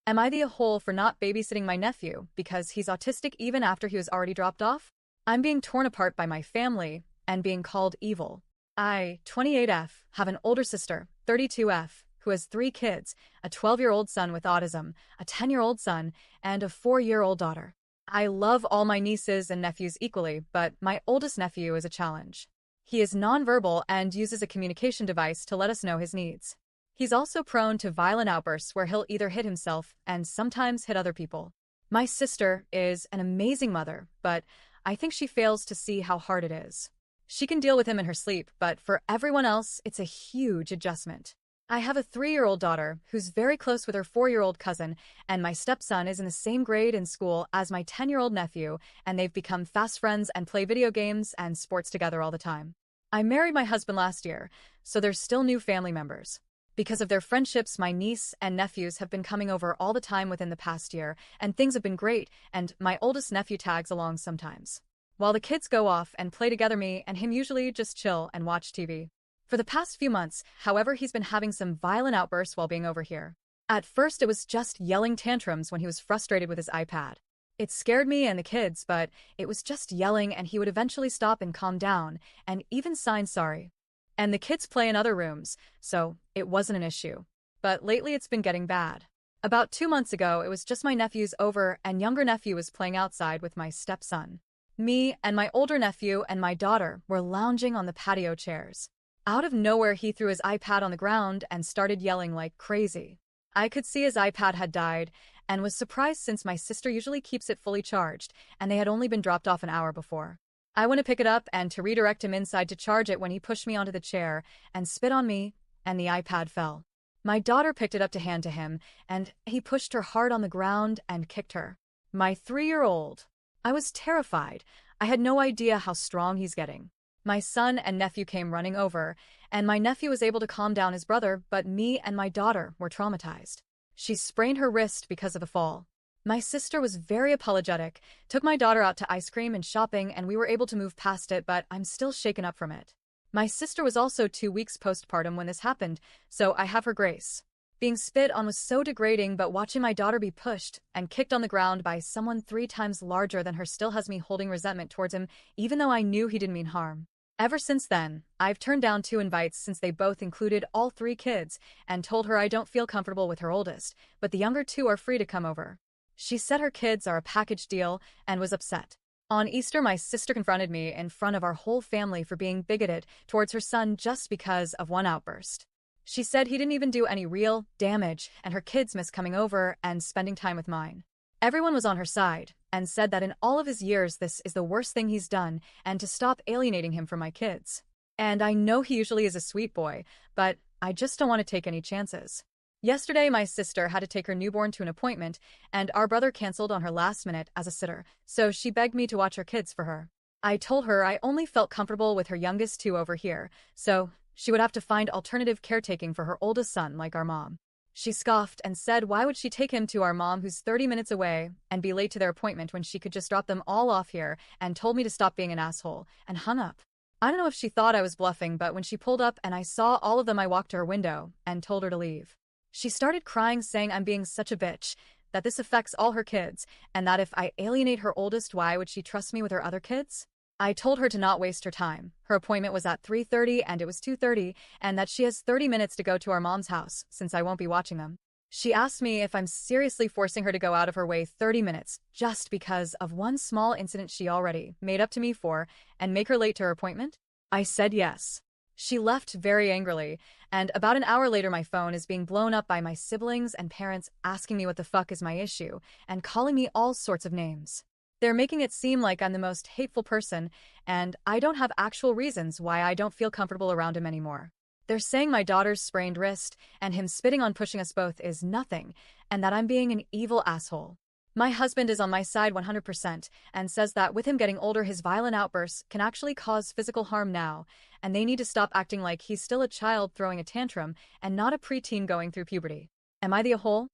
Am I the a-hole for not babysitting my nephew because he's autistic even after he was already dropped off? I'm being torn apart by my family and being called evil. I, 28F, have an older sister, 32F, who has 3 kids, a 12-year-old son with autism, a 10-year-old son, and a 4-year-old daughter. I love all my nieces and nephews equally, but my oldest nephew is a challenge. He is nonverbal and uses a communication device to let us know his needs. He's also prone to violent outbursts where he'll either hit himself and sometimes hit other people. My sister is an amazing mother, but I think she fails to see how hard it is. She can deal with him in her sleep, but for everyone else, it's a huge adjustment. I have a 3-year-old daughter who's very close with her 4-year-old cousin, and my stepson is in the same grade in school as my 10-year-old nephew, and they've become fast friends and play video games and sports together all the time. I married my husband last year, so there's still new family members. Because of their friendships, my niece and nephews have been coming over all the time within the past year, and things have been great, and my oldest nephew tags along sometimes. While the kids go off and play together, me and him usually just chill and watch TV. For the past few months, however, he's been having some violent outbursts while being over here. At first, it was just yelling tantrums when he was frustrated with his iPad. It scared me and the kids, but it was just yelling, and he would eventually stop and calm down, and even sign sorry. And the kids play in other rooms, so it wasn't an issue. But lately it's been getting bad. About 2 months ago, it was just my nephews over, and younger nephew was playing outside with my stepson. Me and my older nephew and my daughter were lounging on the patio chairs. Out of nowhere, he threw his iPad on the ground and started yelling like crazy. I could see his iPad had died and was surprised since my sister usually keeps it fully charged, and they had only been dropped off an hour before. I went to pick it up and to redirect him inside to charge it when he pushed me onto the chair and spit on me, and the iPad fell. My daughter picked it up to hand to him, and he pushed her hard on the ground and kicked her. My 3-year-old. I was terrified. I had no idea how strong he's getting. My son and nephew came running over, and my nephew was able to calm down his brother, but me and my daughter were traumatized. She sprained her wrist because of the fall. My sister was very apologetic, took my daughter out to ice cream and shopping, and we were able to move past it, but I'm still shaken up from it. My sister was also 2 weeks postpartum when this happened, so I have her grace. Being spit on was so degrading, but watching my daughter be pushed and kicked on the ground by someone 3 times larger than her still has me holding resentment towards him, even though I knew he didn't mean harm. Ever since then, I've turned down 2 invites since they both included all 3 kids, and told her I don't feel comfortable with her oldest, but the younger 2 are free to come over. She said her kids are a package deal and was upset. On Easter, my sister confronted me in front of our whole family for being bigoted towards her son just because of one outburst. She said he didn't even do any real damage, and her kids miss coming over and spending time with mine. Everyone was on her side and said that in all of his years this is the worst thing he's done, and to stop alienating him from my kids. And I know he usually is a sweet boy, but I just don't want to take any chances. Yesterday, my sister had to take her newborn to an appointment, and our brother canceled on her last minute as a sitter, so she begged me to watch her kids for her. I told her I only felt comfortable with her youngest 2 over here, so she would have to find alternative caretaking for her oldest son like our mom. She scoffed and said why would she take him to our mom who's 30 minutes away and be late to their appointment when she could just drop them all off here, and told me to stop being an asshole, and hung up. I don't know if she thought I was bluffing, but when she pulled up and I saw all of them, I walked to her window and told her to leave. She started crying, saying I'm being such a bitch, that this affects all her kids, and that if I alienate her oldest, why would she trust me with her other kids? I told her to not waste her time. Her appointment was at 3:30 and it was 2:30, and that she has 30 minutes to go to our mom's house, since I won't be watching them. She asked me if I'm seriously forcing her to go out of her way 30 minutes just because of one small incident she already made up to me for and make her late to her appointment? I said yes. She left very angrily, and about an hour later my phone is being blown up by my siblings and parents asking me what the fuck is my issue and calling me all sorts of names. They're making it seem like I'm the most hateful person, and I don't have actual reasons why I don't feel comfortable around him anymore. They're saying my daughter's sprained wrist and him spitting on pushing us both is nothing, and that I'm being an evil asshole. My husband is on my side 100% and says that with him getting older, his violent outbursts can actually cause physical harm now, and they need to stop acting like he's still a child throwing a tantrum and not a preteen going through puberty. Am I the a-hole?